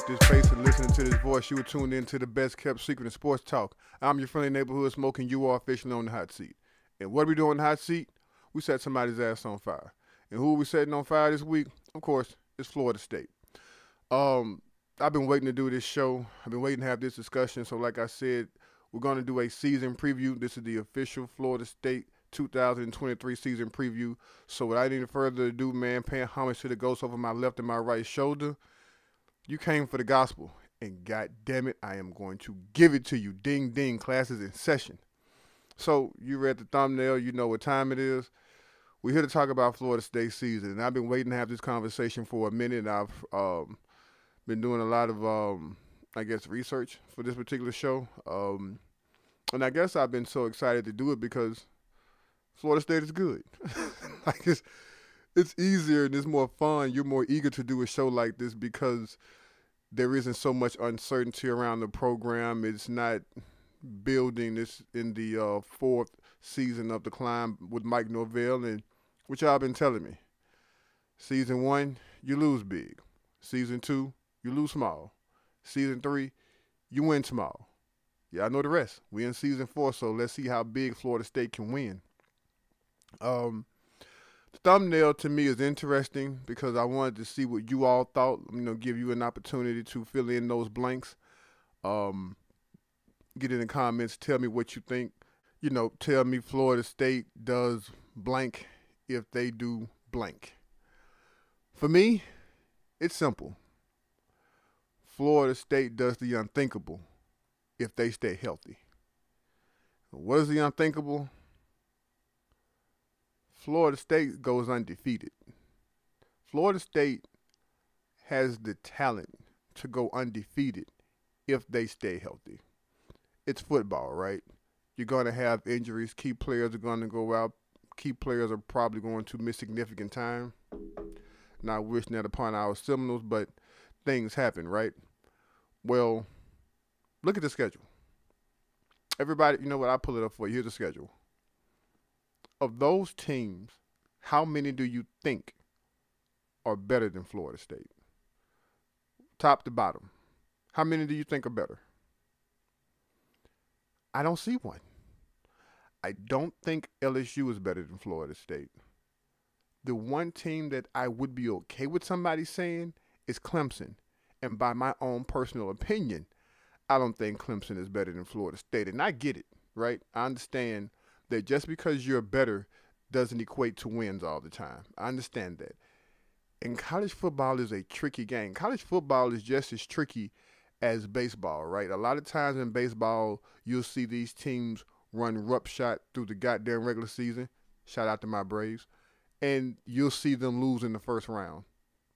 this face and listening to this voice, you were tuned in to the best kept secret in sports talk. I'm your friendly neighborhood smoking. You are officially on the hot seat. And what are we doing on the hot seat? We set somebody's ass on fire. And who are we setting on fire this week? Of course, it's Florida State. I've been waiting to do this show. I've been waiting to have this discussion. So like I said, we're going to do a season preview. This is the official Florida State 2023 season preview. So without any further ado, man, paying homage to the ghost over my left and my right shoulder, you came for the gospel. And God damn it, I am going to give it to you. Ding, ding, classes in session. So you read the thumbnail. You know what time it is. We're here to talk about Florida State season. And I've been waiting to have this conversation for a minute. I've been doing a lot of, research for this particular show. And I guess I've been so excited to do it because Florida State is good. It's easier and it's more fun. You're more eager to do a show like this because there isn't so much uncertainty around the program. It's not building. This in the fourth season of the climb with Mike Norvell, and which y'all been telling me. Season 1, you lose big. Season 2, you lose small. Season 3, you win small. Yeah, I know the rest. We in season 4, so let's see how big Florida State can win. The thumbnail to me is interesting because I wanted to see what you all thought. Give you an opportunity to fill in those blanks. Get in the comments. Tell me what you think. Tell me Florida State does blank if they do blank. For me, it's simple. Florida State does the unthinkable if they stay healthy. What is the unthinkable? Florida State goes undefeated. Florida State has the talent to go undefeated if they stay healthy. It's football, right? You're going to have injuries. Key players are going to go out. Key players are probably going to miss significant time. Not wishing that upon our Seminoles, but things happen, right? Well, look at the schedule. Everybody, you know what? I'll pull it up for you. Here's the schedule. Of those teams, how many do you think are better than Florida State? Top to bottom. How many do you think are better? I don't see one. I don't think LSU is better than Florida State. The one team that I would be okay with somebody saying is Clemson. And by my own personal opinion, I don't think Clemson is better than Florida State. And I get it, right? I understand that just because you're better doesn't equate to wins all the time. I understand that. And college football is a tricky game. College football is just as tricky as baseball, right? A lot of times in baseball, you'll see these teams run roughshod through the goddamn regular season. Shout out to my Braves. And you'll see them lose in the first round.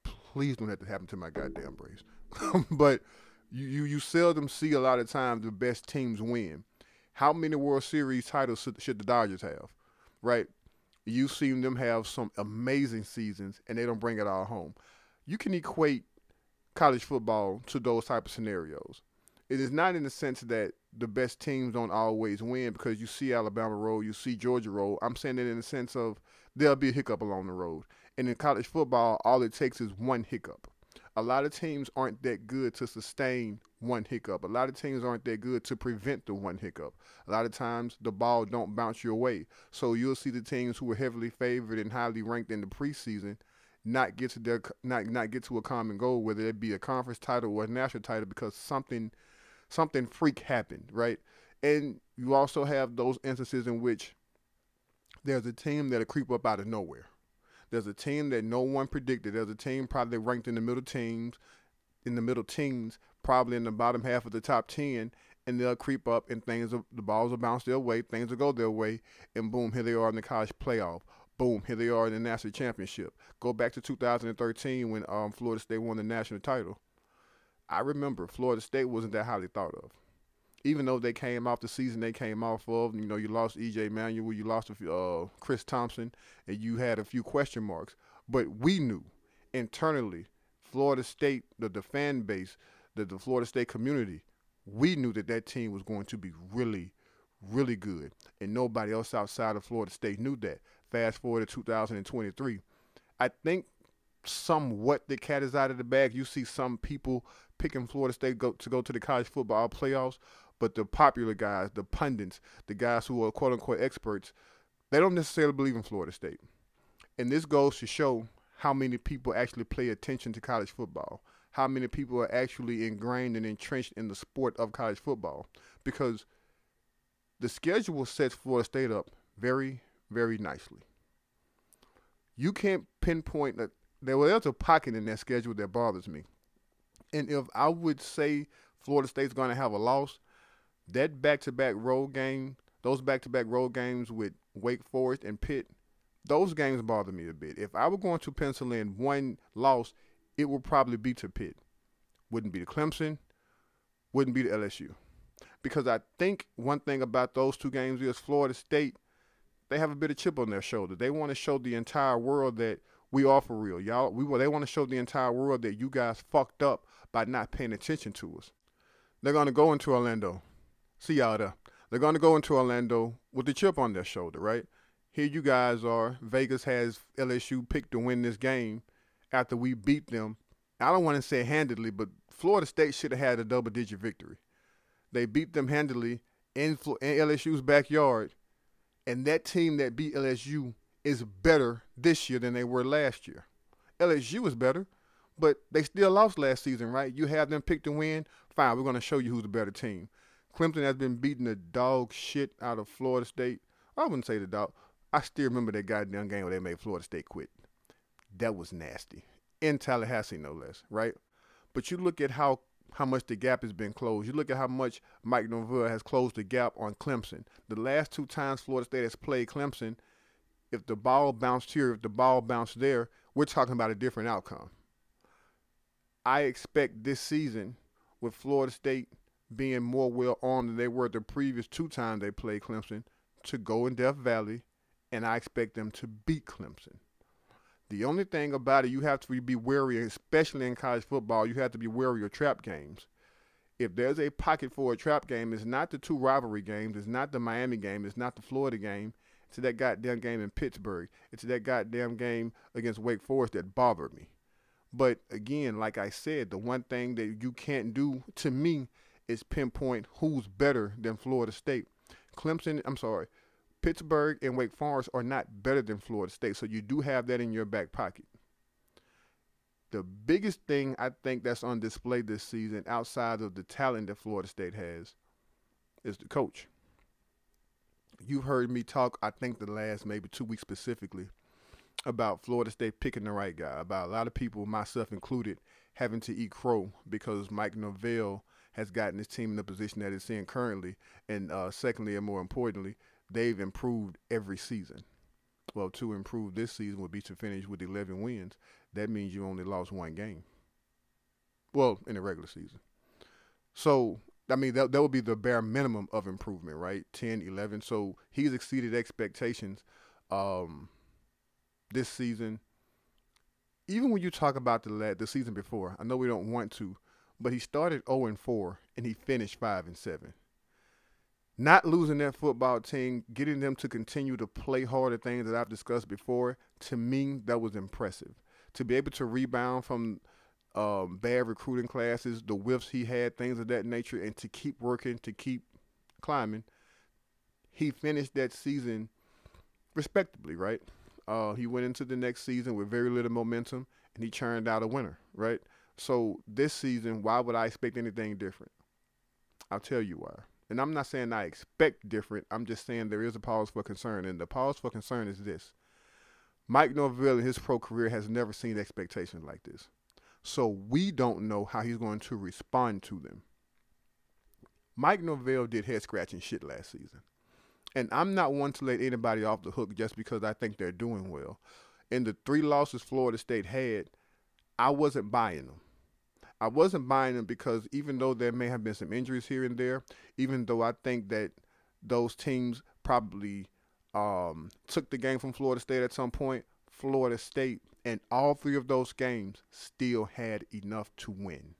Please don't have to happen to my goddamn Braves. But you seldom see a lot of times the best teams win. How many World Series titles should the Dodgers have, right? You've seen them have some amazing seasons, and they don't bring it all home. You can equate college football to those type of scenarios. It is not in the sense that the best teams don't always win because you see Alabama roll, you see Georgia roll. I'm saying it in the sense of there'll be a hiccup along the road. And in college football, all it takes is one hiccup. A lot of teams aren't that good to sustain one hiccup. A lot of teams aren't that good to prevent the one hiccup. A lot of times the ball don't bounce your way. So you'll see the teams who are heavily favored and highly ranked in the preseason not get to a common goal, whether it be a conference title or a national title, because something freak happened, right? And you also have those instances in which there's a team that'll creep up out of nowhere. There's a team that no one predicted. There's a team probably ranked in the middle teens, probably in the bottom half of the top 10, and they'll creep up and the balls will bounce their way, things will go their way, and boom, here they are in the college playoff. Boom, here they are in the national championship. Go back to 2013 when Florida State won the national title. I remember Florida State wasn't that highly thought of. Even though they came off the season they came off of, you lost E.J. Manuel, you lost Chris Thompson, and you had a few question marks. But we knew internally, Florida State, the fan base, the Florida State community, we knew that team was going to be really, really good. And nobody else outside of Florida State knew that. Fast forward to 2023. I think somewhat the cat is out of the bag. You see some people picking Florida State to go to the college football playoffs, but the popular guys, the pundits, the guys who are quote unquote experts, they don't necessarily believe in Florida State. And this goes to show how many people actually pay attention to college football, how many people are actually ingrained and entrenched in the sport of college football. Because the schedule sets Florida State up very, very nicely. You can't pinpoint that there's a pocket in that schedule that bothers me. And if I would say Florida State's going to have a loss, that back-to-back road game, those back-to-back road games with Wake Forest and Pitt, those games bother me a bit. If I were going to pencil in one loss, it would probably be to Pitt. Wouldn't be to Clemson, wouldn't be to LSU. Because I think one thing about those two games is Florida State, they have a bit of chip on their shoulder. They want to show the entire world that we are for real. They want to show the entire world that you guys fucked up by not paying attention to us. They're going to go into Orlando. See y'all there. They're going to go into Orlando with the chip on their shoulder, right? Here you guys are. Vegas has LSU picked to win this game after we beat them. I don't want to say handedly, but Florida State should have had a double-digit victory. They beat them handily in LSU's backyard, and that team that beat LSU is better this year than they were last year. LSU is better, but they still lost last season, right? You have them picked to win. Fine, we're going to show you who's the better team. Clemson has been beating the dog shit out of Florida State. I wouldn't say the dog. I still remember that goddamn game where they made Florida State quit. That was nasty. In Tallahassee, no less, right? But you look at how much the gap has been closed. You look at how much Mike Norvell has closed the gap on Clemson. The last two times Florida State has played Clemson, if the ball bounced here, if the ball bounced there, we're talking about a different outcome. I expect this season, with Florida State being more well-armed than they were the previous two times they played Clemson, to go in Death Valley, and I expect them to beat Clemson. The only thing about it, you have to be wary, especially in college football, you have to be wary of trap games. If there's a pocket for a trap game, it's not the two rivalry games, it's not the Miami game, it's not the Florida game, it's that goddamn game in Pittsburgh. It's that goddamn game against Wake Forest that bothered me. But again, like I said, the one thing that you can't do to me is pinpoint who's better than Florida State. Pittsburgh and Wake Forest are not better than Florida State, so you do have that in your back pocket. The biggest thing I think that's on display this season, outside of the talent that Florida State has, is the coach. You've heard me talk, I think the last maybe 2 weeks specifically, about Florida State picking the right guy, about a lot of people, myself included, having to eat crow because Mike Norvell has gotten his team in the position that it's in currently, and secondly and more importantly, they've improved every season. Well, to improve this season would be to finish with 11 wins. That means you only lost one game. Well, in the regular season. So, I mean, that would be the bare minimum of improvement, right? 10, 11. So, he's exceeded expectations this season. Even when you talk about the season before, I know we don't want to, but he started 0-4 and he finished 5-7. Not losing that football team, getting them to continue to play harder things that I've discussed before, to me, that was impressive. To be able to rebound from bad recruiting classes, the whiffs he had, things of that nature, and to keep working, to keep climbing, he finished that season respectably, right? He went into the next season with very little momentum, and he churned out a winner, right? So this season, why would I expect anything different? I'll tell you why. And I'm not saying I expect different. I'm just saying there is a pause for concern. And the pause for concern is this. Mike Norvell in his pro career has never seen expectations like this. So we don't know how he's going to respond to them. Mike Norvell did head-scratching shit last season. And I'm not one to let anybody off the hook just because I think they're doing well. In the 3 losses Florida State had, I wasn't buying them. I wasn't buying them because even though there may have been some injuries here and there, even though I think that those teams probably took the game from Florida State at some point, Florida State in all 3 of those games still had enough to win.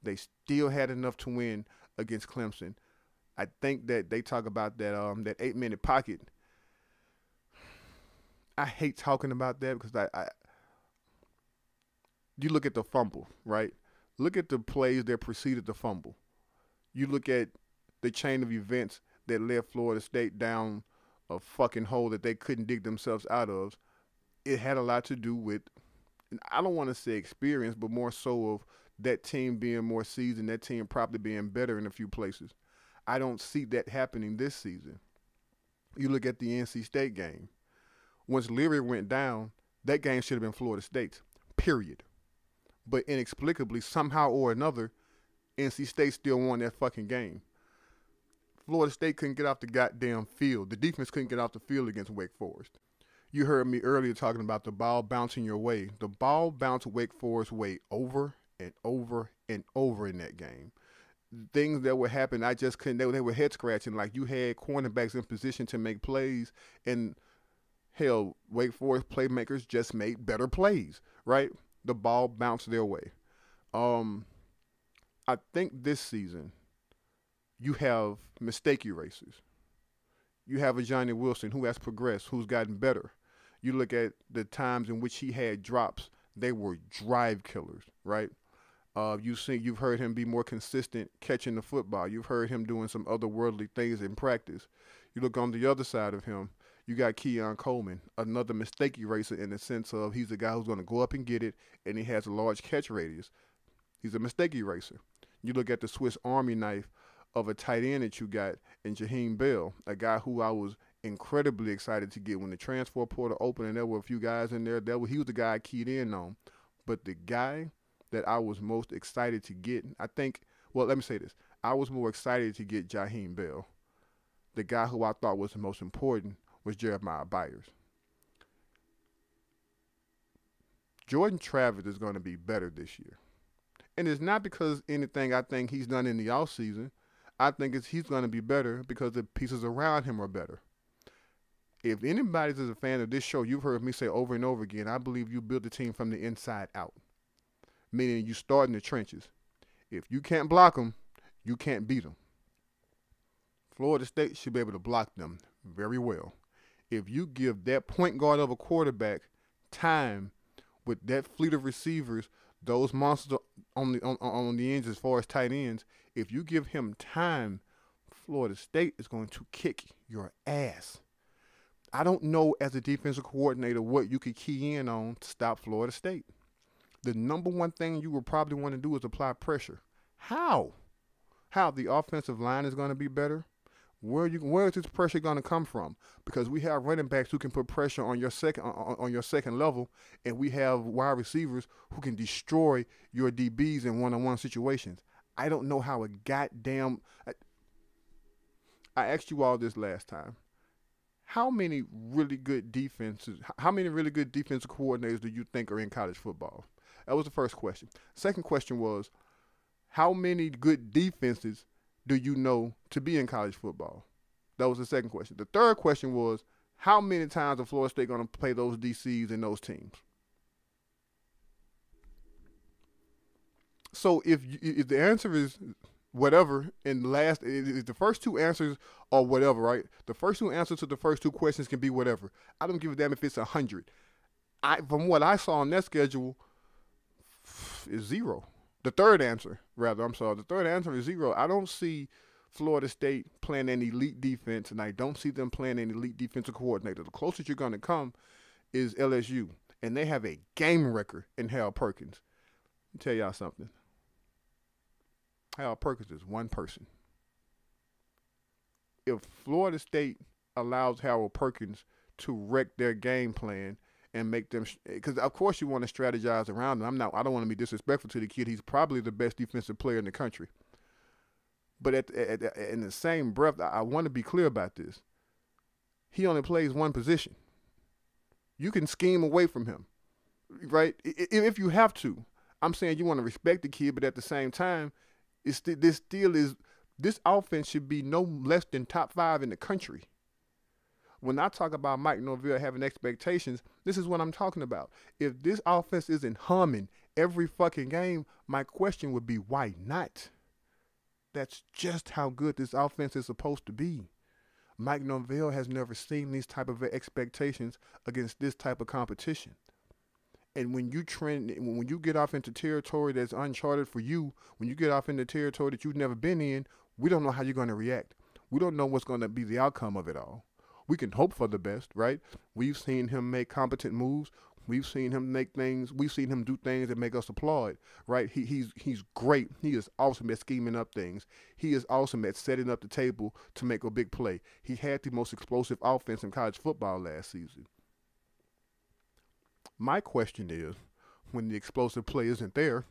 They still had enough to win against Clemson. I think that they talk about that 8-minute pocket. I hate talking about that because you look at the fumble, right? Look at the plays that preceded the fumble. You look at the chain of events that led Florida State down a fucking hole that they couldn't dig themselves out of. It had a lot to do with, and I don't want to say experience, but more so of that team being more seasoned, that team probably being better in a few places. I don't see that happening this season. You look at the NC State game. Once Leary went down, that game should have been Florida State's, period. But inexplicably, somehow or another, NC State still won that fucking game. Florida State couldn't get off the goddamn field. The defense couldn't get off the field against Wake Forest. You heard me earlier talking about the ball bouncing your way. The ball bounced Wake Forest way over and over and over in that game. Things that would happen, I just couldn't. They were head scratching. Like, you had cornerbacks in position to make plays, and hell, Wake Forest playmakers just made better plays, right? The ball bounced their way. I think this season you have mistake erasers. You have a Johnny Wilson who has progressed, who's gotten better. You look at the times in which he had drops; they were drive killers, right? You've heard him be more consistent catching the football. You've heard him doing some otherworldly things in practice. You look on the other side of him, you got Keon Coleman, another mistake eraser in the sense of he's a guy who's going to go up and get it, and he has a large catch radius. He's a mistake eraser. You look at the Swiss Army knife of a tight end that you got in Jaheim Bell, a guy who I was incredibly excited to get when the transfer portal opened, and there were a few guys in there. He was the guy I keyed in on. But the guy that I was most excited to get, let me say this. I was more excited to get Jaheim Bell. The guy who I thought was the most important was Jeremiah Byers. Jordan Travis is going to be better this year. And it's not because anything I think he's done in the offseason. I think he's going to be better because the pieces around him are better. If anybody's a fan of this show, you've heard me say over and over again, I believe you build the team from the inside out, meaning you start in the trenches. If you can't block them, you can't beat them. Florida State should be able to block them very well. If you give that point guard of a quarterback time with that fleet of receivers, those monsters on the ends as far as tight ends, if you give him time, Florida State is going to kick your ass. I don't know as a defensive coordinator what you could key in on to stop Florida State. The number one thing you would probably want to do is apply pressure. How? How the offensive line is going to be better? Where is this pressure going to come from? Because we have running backs who can put pressure on your second level, and we have wide receivers who can destroy your DBs in one-on-one situations. I don't know how I asked you all this last time. How many really good defensive coordinators do you think are in college football? That was the first question. Second question was, how many good defenses do you know to be in college football? That was the second question. The third question was, how many times are Florida State going to play those DCs and those teams? So if the answer is whatever, and the first two answers are whatever, right? The first two answers to the first two questions can be whatever. I don't give a damn if it's 100. From what I saw on that schedule, is 0. The third answer is 0. I don't see Florida State playing an elite defense, and I don't see them playing an elite defensive coordinator. The closest you're going to come is LSU, and they have a game record in Hal Perkins. Let me tell y'all something. Hal Perkins is one person. If Florida State allows Harold Perkins to wreck their game plan and make them, because of course you want to strategize around him. I don't want to be disrespectful to the kid. He's probably the best defensive player in the country. But in the same breath, I want to be clear about this. He only plays one position. You can scheme away from him, right? If you have to. I'm saying you want to respect the kid, but at the same time, this offense should be no less than top 5 in the country. When I talk about Mike Norvell having expectations, this is what I'm talking about. If this offense isn't humming every fucking game, my question would be, why not? That's just how good this offense is supposed to be. Mike Norvell has never seen these type of expectations against this type of competition. And when you get off into territory that's uncharted for you, when you get off into territory that you've never been in, we don't know how you're going to react. We don't know what's going to be the outcome of it all. We can hope for the best, right? We've seen him make competent moves. We've seen him make things. We've seen him do things that make us applaud, right? He's great. He is awesome at scheming up things. He is awesome at setting up the table to make a big play. He had the most explosive offense in college football last season. My question is, when the explosive play isn't there,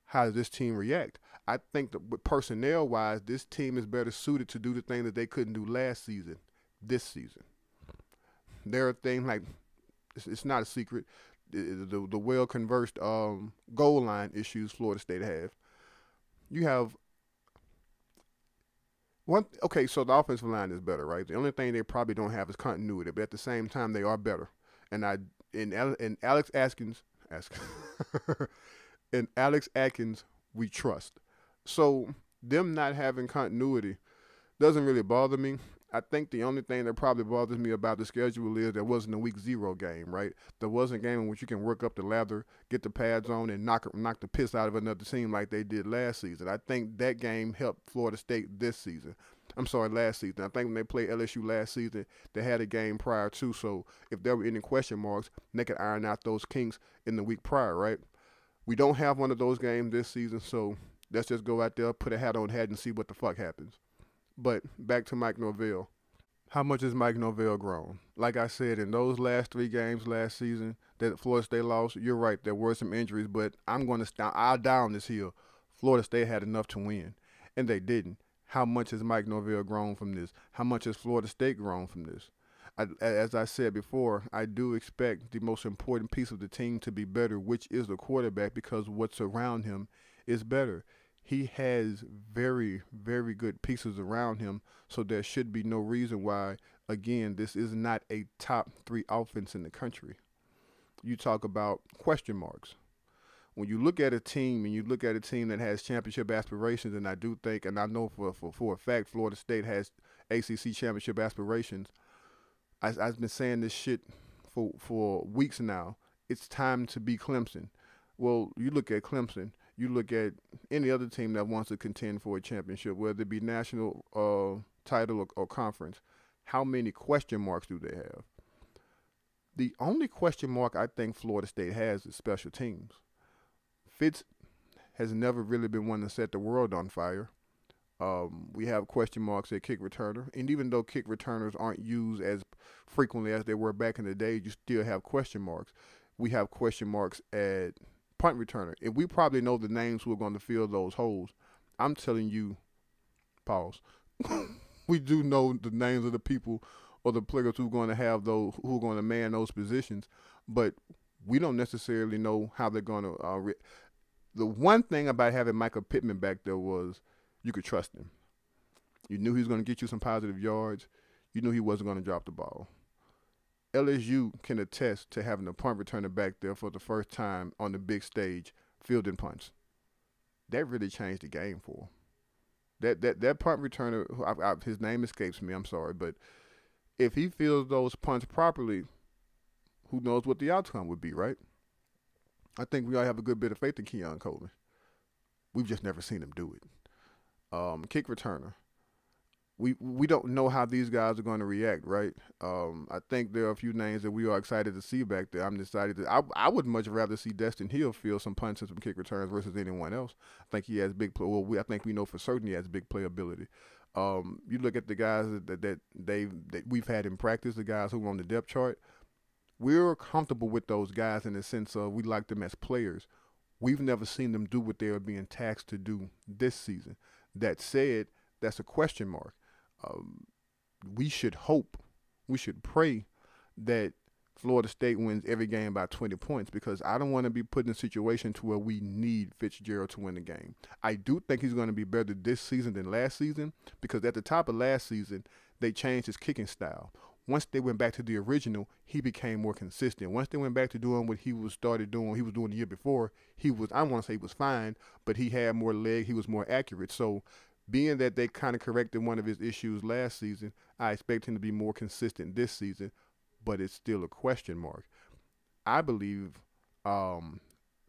how does this team react? I think that personnel-wise, this team is better suited to do the thing that they couldn't do last season, this season. There are things like, it's not a secret, the well-conversed goal line issues Florida State have. You have so the offensive line is better, right? The only thing they probably don't have is continuity, but at the same time, they are better. And Alex Atkins, and Alex Atkins, we trust. So them not having continuity doesn't really bother me. I think the only thing that probably bothers me about the schedule is there wasn't a week 0 game, right? There wasn't a game in which you can work up the ladder, get the pads on, and knock the piss out of another team like they did last season. I think that game helped Florida State last season. I think when they played LSU last season, they had a game prior to, so if there were any question marks, they could iron out those kinks in the week prior, right? We don't have one of those games this season, so let's just go out there, put a hat on head, and see what the fuck happens. But back to Mike Norvell. How much has Mike Norvell grown? Like I said, in those last 3 games last season that Florida State lost, you're right, there were some injuries, but I'll die on this hill. Florida State had enough to win, and they didn't. How much has Mike Norvell grown from this? How much has Florida State grown from this? As I said before, I do expect the most important piece of the team to be better, which is the quarterback, because what's around him is better. He has very, very good pieces around him, so there should be no reason why, again, this is not a top 3 offense in the country. You talk about question marks. When you look at a team and you look at a team that has championship aspirations, and I do think, and I know for a fact Florida State has ACC championship aspirations, I've been saying this shit for weeks now. It's time to be Clemson. Well, you look at Clemson, you look at any other team that wants to contend for a championship, whether it be national title or conference. How many question marks do they have? The only question mark I think Florida State has is special teams. Fitz has never really been one to set the world on fire. We have question marks at kick returner, and even though kick returners aren't used as frequently as they were back in the day, you still have question marks. We have question marks at punt returner, and we probably know the names who are going to fill those holes. I'm telling you, pause. We do know the names of the people or the players who are going to have those, who are going to man those positions, but we don't necessarily know how they're going to. The one thing about having Michael Pittman back there was you could trust him. You knew he was going to get you some positive yards. You knew he wasn't going to drop the ball. LSU can attest to having a punt returner back there for the first time on the big stage, fielding punts. That really changed the game for him. That punt returner, his name escapes me, I'm sorry, but if he fields those punts properly, who knows what the outcome would be, right? I think we all have a good bit of faith in Keon Coleman. We've just never seen him do it. Kick returner. We don't know how these guys are going to react, right? I think there are a few names that we are excited to see back there. I would much rather see Destin Hill field some punts and some kick returns versus anyone else. I think he has big play. Well, I think we know for certain he has big playability. You look at the guys that we've had in practice, the guys who are on the depth chart. We're comfortable with those guys in the sense of we like them as players. We've never seen them do what they are being taxed to do this season. That said, that's a question mark. We should hope, we should pray that Florida State wins every game by 20 points, because I don't want to be put in a situation to where we need Fitzgerald to win the game. I do think he's going to be better this season than last season, because at the top of last season, they changed his kicking style. Once they went back to the original, he became more consistent. Once they went back to doing what he was doing the year before, I don't want to say he was fine, but he had more leg, he was more accurate. So being that they kind of corrected one of his issues last season, I expect him to be more consistent this season, but it's still a question mark. I believe um,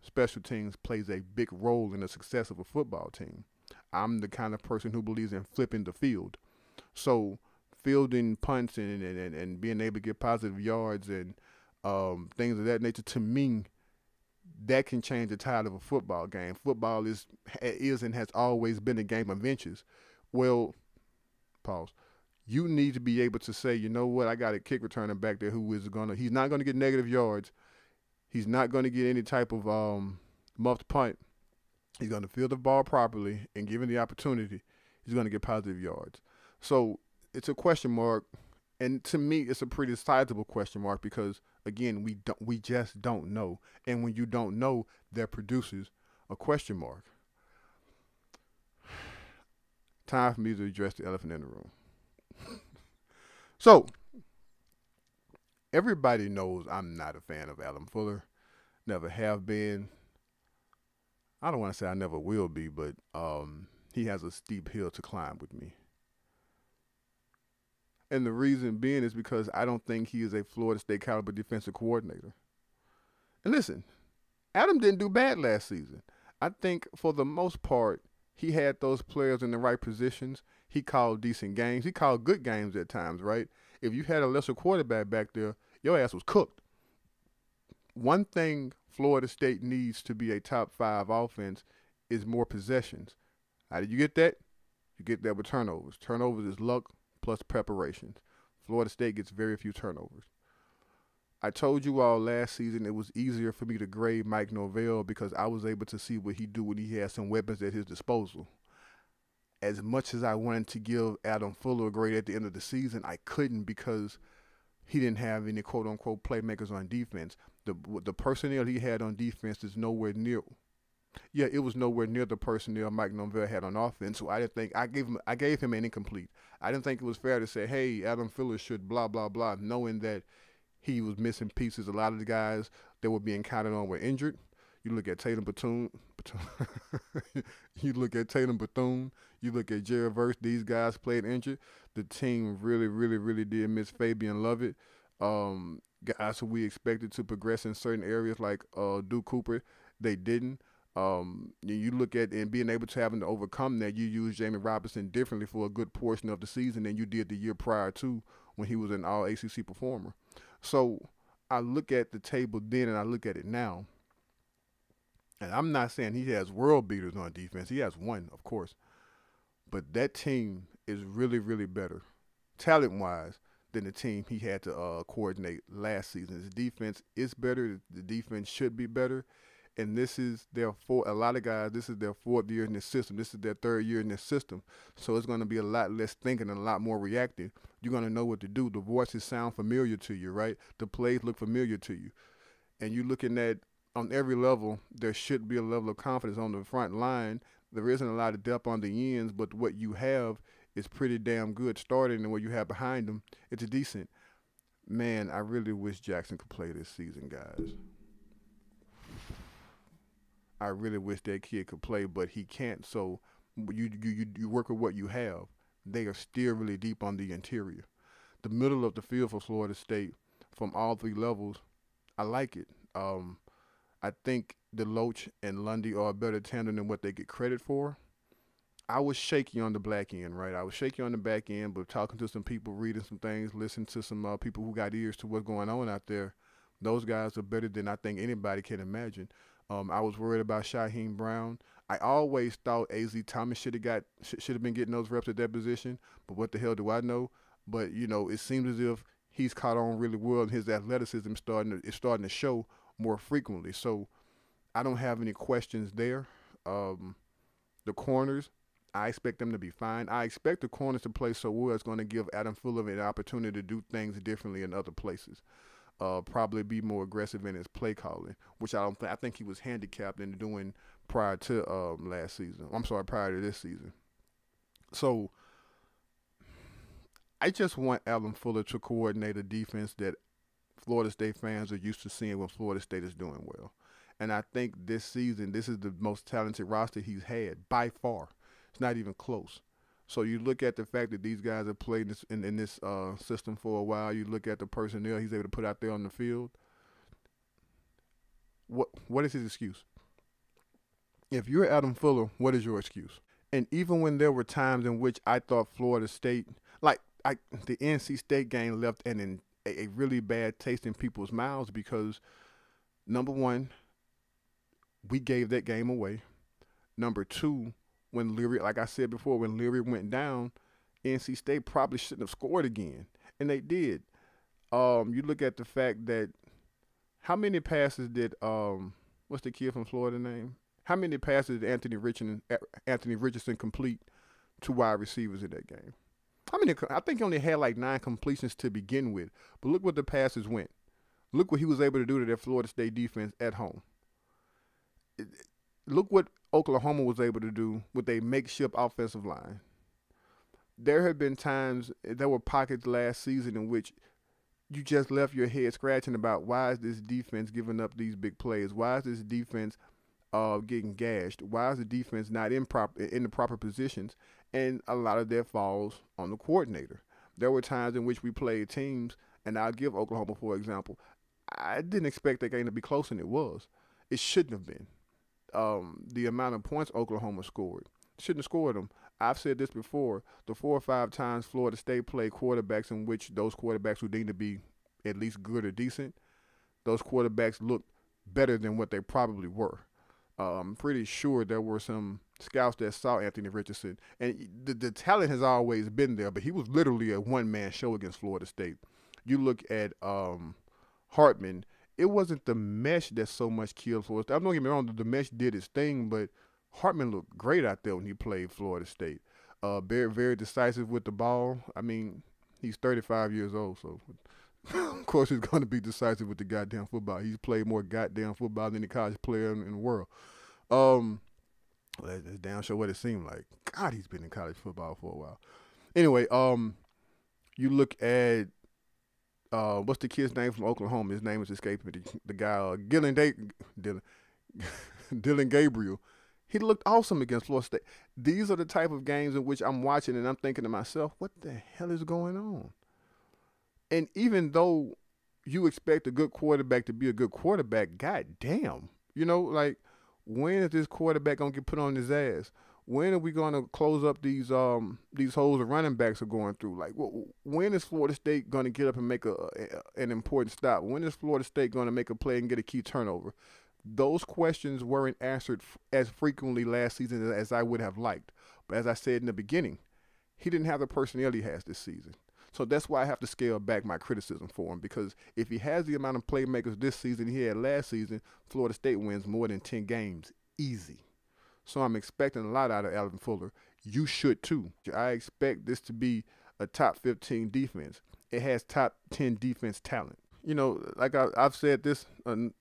special teams plays a big role in the success of a football team. I'm the kind of person who believes in flipping the field. So fielding punts and being able to get positive yards and things of that nature, to me, that can change the tide of a football game. Football is and has always been a game of inches. Well, pause. You need to be able to say, you know what, I got a kick returner back there who is he's not gonna get negative yards. He's not gonna get any type of muffed punt. He's gonna field the ball properly and given the opportunity, he's gonna get positive yards. So it's a question mark, and to me, it's a pretty sizable question mark because again, we just don't know, and when you don't know, that produces a question mark. Time for me to address the elephant in the room. So everybody knows I'm not a fan of Adam Fuller. Never have been. I don't want to say I never will be, but he has a steep hill to climb with me. And the reason being is because I don't think he is a Florida State caliber defensive coordinator. And listen, Adam didn't do bad last season. I think for the most part, he had those players in the right positions. He called decent games. He called good games at times, right? If you had a lesser quarterback back there, your ass was cooked. One thing Florida State needs to be a top 5 offense is more possessions. How did you get that? You get that with turnovers. Turnovers is luck plus preparations. Florida State gets very few turnovers. I told you all last season it was easier for me to grade Mike Norvell because I was able to see what he do when he had some weapons at his disposal. As much as I wanted to give Adam Fuller a grade at the end of the season, I couldn't because he didn't have any quote-unquote playmakers on defense. The personnel he had on defense is nowhere near. Yeah, it was nowhere near the personnel Mike Norvell had on offense. So I didn't think I gave him an incomplete. I didn't think it was fair to say, hey, Adam Fuller should blah blah blah, knowing that he was missing pieces. A lot of the guys that were being counted on were injured. You look at Tatum Bethune. You look at Tatum Bethune. You look at Jared Verse. These guys played injured. The team really did miss Fabian Lovett. Guys who we expected to progress in certain areas like Duke Cooper, they didn't. You look at and being able to having to overcome that, you use Jamie Robinson differently for a good portion of the season than you did the year prior to when he was an all ACC performer. So I look at the table then and I look at it now. And I'm not saying he has world beaters on defense. He has one, of course. But that team is really better, talent-wise, than the team he had to coordinate last season. His defense is better. The defense should be better. And this is a lot of guys, this is their 4th year in this system. This is their 3rd year in this system. So it's going to be a lot less thinking and a lot more reactive. You're going to know what to do. The voices sound familiar to you, right? The plays look familiar to you. And you're looking at, on every level, there should be a level of confidence on the front line. There isn't a lot of depth on the ends, but what you have is pretty damn good starting, and what you have behind them, it's decent. Man, I really wish Jackson could play this season, guys. I really wish that kid could play, but he can't. So you work with what you have. They are still really deep on the interior. The middle of the field for Florida State, from all 3 levels, I like it. I think DeLoach and Lundy are a better tandem than what they get credit for. I was shaky on the black end, right? I was shaky on the back end, but talking to some people, reading some things, listening to some people who got ears to what's going on out there, those guys are better than I think anybody can imagine. I was worried about Shaheem Brown. I always thought A.Z. Thomas should have been getting those reps at that position, but what the hell do I know? But it seems as if he's caught on really well, and his athleticism is starting to show more frequently. So I don't have any questions there. The corners, I expect them to be fine. I expect the corners to play so well it's going to give Adam Fuller an opportunity to do things differently in other places. Probably be more aggressive in his play calling, which I think he was handicapped in doing prior to last season. I'm sorry, prior to this season. So I just want Adam Fuller to coordinate a defense that Florida State fans are used to seeing when Florida State is doing well. And I think this season, this is the most talented roster he's had by far. It's not even close. So you look at the fact that these guys have played in this system for a while. You look at the personnel he's able to put out there on the field. What is his excuse? If you're Adam Fuller, what is your excuse? And even when there were times in which I thought Florida State, the NC State game left a really bad taste in people's mouths because, number one, we gave that game away. Number two, when Leary, like I said before, when Leary went down, NC State probably shouldn't have scored again, and they did. You look at the fact that how many passes did what's the kid from Florida name? How many passes did Anthony Richardson complete to wide receivers in that game? How many? I think he only had like 9 completions to begin with. But look what the passes went. Look what he was able to do to that Florida State defense at home. Look what Oklahoma was able to do with a makeshift offensive line. There have been times, there were pockets last season in which you just left your head scratching about why is this defense giving up these big plays? Why is this defense getting gashed? Why is the defense not in the proper positions? And a lot of that falls on the coordinator. There were times in which we played teams, and I'll give Oklahoma, for example. I didn't expect that game to be closer than it was. It shouldn't have been. The amount of points Oklahoma scored. Shouldn't have scored them. I've said this before. The 4 or 5 times Florida State played quarterbacks in which those quarterbacks were deemed to be at least good or decent, those quarterbacks looked better than what they probably were. I'm pretty sure there were some scouts that saw Anthony Richardson, and the talent has always been there, but he was literally a one-man show against Florida State. You look at Hartman, it wasn't the mesh that so much killed Florida State. Don't get me wrong, the mesh did its thing, but Hartman looked great out there when he played Florida State. Very, very decisive with the ball. I mean, he's 35 years old, so of course he's going to be decisive with the goddamn football. He's played more goddamn football than any college player in the world. That's damn sure what it seemed like. God, he's been in college football for a while. Anyway, you look at what's the kid's name from Oklahoma? His name is escaping me. The guy Dylan Gabriel. He looked awesome against Florida State. These are the type of games in which I'm watching and I'm thinking to myself, what the hell is going on? And even though you expect a good quarterback to be a good quarterback, goddamn, when is this quarterback gonna get put on his ass? When are we gonna close up these holes the running backs are going through? Like, when is Florida State gonna get up and make an important stop? When is Florida State gonna make a play and get a key turnover? Those questions weren't answered as frequently last season as I would have liked. But as I said in the beginning, he didn't have the personnel he has this season. So that's why I have to scale back my criticism for him, because if he has the amount of playmakers this season he had last season, Florida State wins more than 10 games. Easy. So I'm expecting a lot out of Adam Fuller. You should too. I expect this to be a top 15 defense. It has top 10 defense talent. Like I've said this,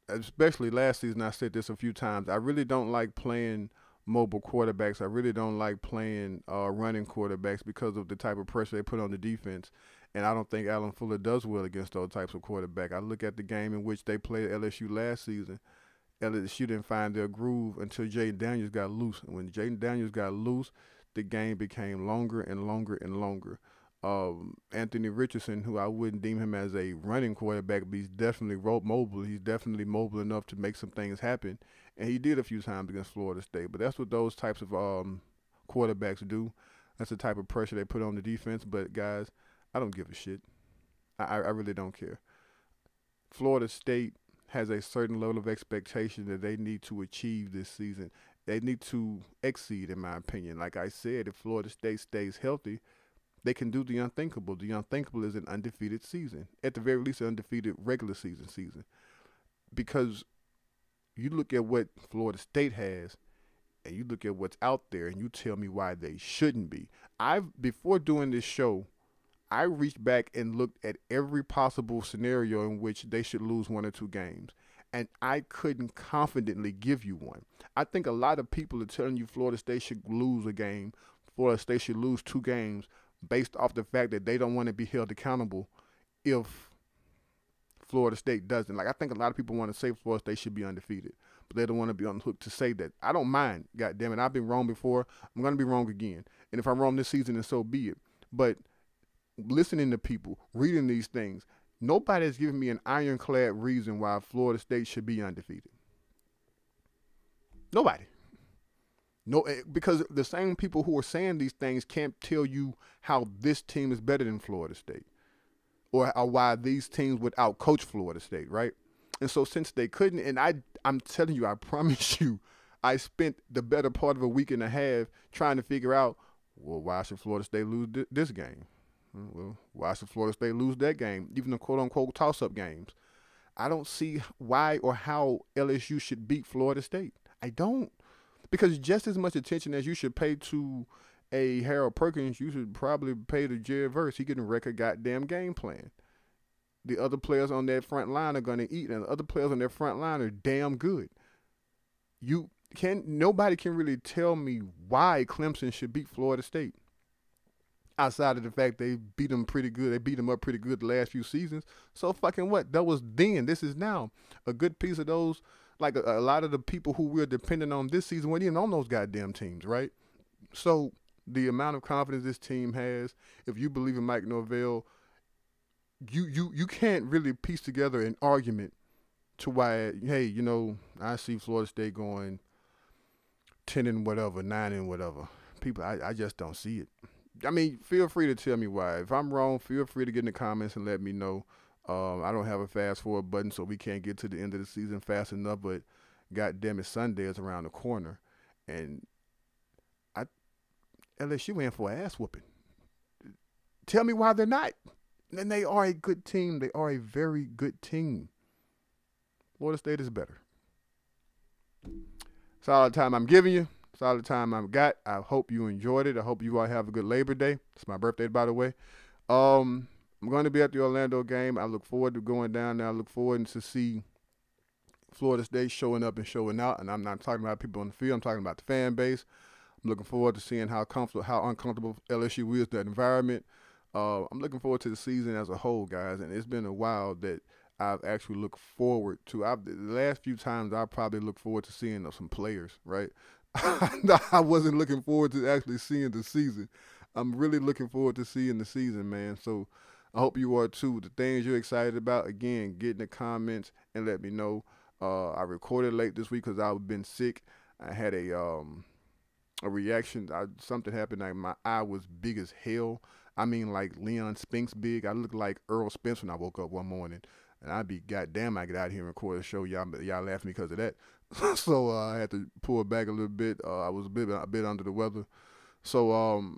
especially last season, I said this a few times. I really don't like playing mobile quarterbacks. I really don't like playing running quarterbacks because of the type of pressure they put on the defense. And I don't think Adam Fuller does well against those types of quarterbacks. I look at the game in which they played LSU last season. LSU didn't find their groove until Jaden Daniels got loose. And when Jaden Daniels got loose, the game became longer and longer and longer. Anthony Richardson, who I wouldn't deem him as a running quarterback, but he's definitely mobile. He's definitely mobile enough to make some things happen. And he did a few times against Florida State. But that's what those types of quarterbacks do. That's the type of pressure they put on the defense. But, guys, I don't give a shit. I really don't care. Florida State has a certain level of expectation that they need to achieve this season. They need to exceed, in my opinion. Like I said, if Florida State stays healthy, they can do the unthinkable. The unthinkable is an undefeated season. At the very least, an undefeated regular season. Because you look at what Florida State has, and you look at what's out there, and you tell me why they shouldn't be. Before doing this show, I reached back and looked at every possible scenario in which they should lose 1 or 2 games, and I couldn't confidently give you one. I think a lot of people are telling you Florida State should lose a game, Florida State should lose 2 games, based off the fact that they don't want to be held accountable if Florida State doesn't. Like, I think a lot of people want to say Florida State should be undefeated, but they don't want to be on the hook to say that. I don't mind. God damn it. I've been wrong before. I'm going to be wrong again. And if I'm wrong this season, then so be it. But listening to people, reading these things, nobody has given me an ironclad reason why Florida State should be undefeated. Nobody. No, because the same people who are saying these things can't tell you how this team is better than Florida State, or why these teams would outcoach Florida State, right? And so since they couldn't, and I'm telling you, I promise you, I spent the better part of a week and a half trying to figure out, well, why should Florida State lose this game? Well, why should Florida State lose that game? Even the quote unquote toss up games. I don't see why or how LSU should beat Florida State. I don't. Because just as much attention as you should pay to a Harold Perkins, you should probably pay to Jared Verse. He can wreck a goddamn game plan. The other players on that front line are going to eat, and the other players on their front line are damn good. Nobody can really tell me why Clemson should beat Florida State. Outside of the fact they beat them pretty good. They beat them up pretty good the last few seasons. So fucking what? That was then. This is now. A good piece of those, like a lot of the people who we're depending on this season weren't even on those goddamn teams, right? So the amount of confidence this team has, if you believe in Mike Norvell, you can't really piece together an argument to why, hey, I see Florida State going 10 and whatever, 9 and whatever. People, I just don't see it. I mean, feel free to tell me why. If I'm wrong, feel free to get in the comments and let me know. I don't have a fast forward button, so we can't get to the end of the season fast enough. But goddamn it, Sunday is around the corner, and LSU in for an ass whooping. Tell me why they're not. And they are a good team. They are a very good team. Florida State is better. That's all the time I'm giving you. That's all the time I've got. I hope you enjoyed it. I hope you all have a good Labor Day. It's my birthday, by the way. I'm going to be at the Orlando game. I look forward to going down there. I look forward to see Florida State showing up and showing out. And I'm not talking about people on the field. I'm talking about the fan base. I'm looking forward to seeing how uncomfortable LSU is, that environment. I'm looking forward to the season as a whole, guys. And it's been a while that I've actually looked forward to. The last few times I probably looked forward to seeing some players, right? I wasn't looking forward to actually seeing the season. I'm really looking forward to seeing the season, man. So I hope you are too. The things you're excited about, again, get in the comments and let me know. I recorded late this week because I've been sick. I had a reaction. Something happened. Like my eye was big as hell. I mean, like Leon Spinks big. I looked like Earl Spence when I woke up one morning. And I'd be goddamn, I get out here and record a show. Y'all laugh at me because of that. So I had to pull back a little bit. I was a bit under the weather. So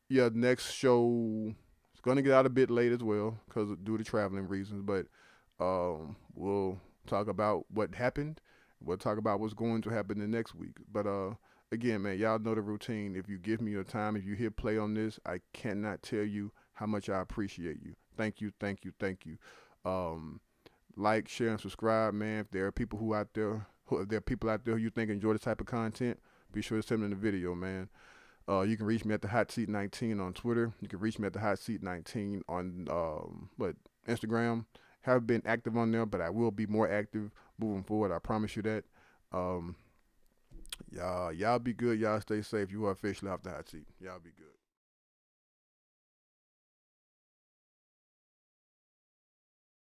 yeah, next show is gonna get out a bit late as well because due to traveling reasons. But we'll talk about what happened. We'll talk about what's going to happen the next week. But again, man, y'all know the routine. If you give me your time, if you hit play on this, I cannot tell you how much I appreciate you. Thank you, thank you, thank you. Like, share, and subscribe, man. If there are people out there who you think enjoy this type of content, be sure to send them the video, man. You can reach me at the Hot Seat 19 on Twitter. You can reach me at the Hot Seat 19 on Instagram. Haven't been active on there, but I will be more active moving forward. I promise you that. Y'all be good. Y'all stay safe. You are officially off the Hot Seat. Y'all be good.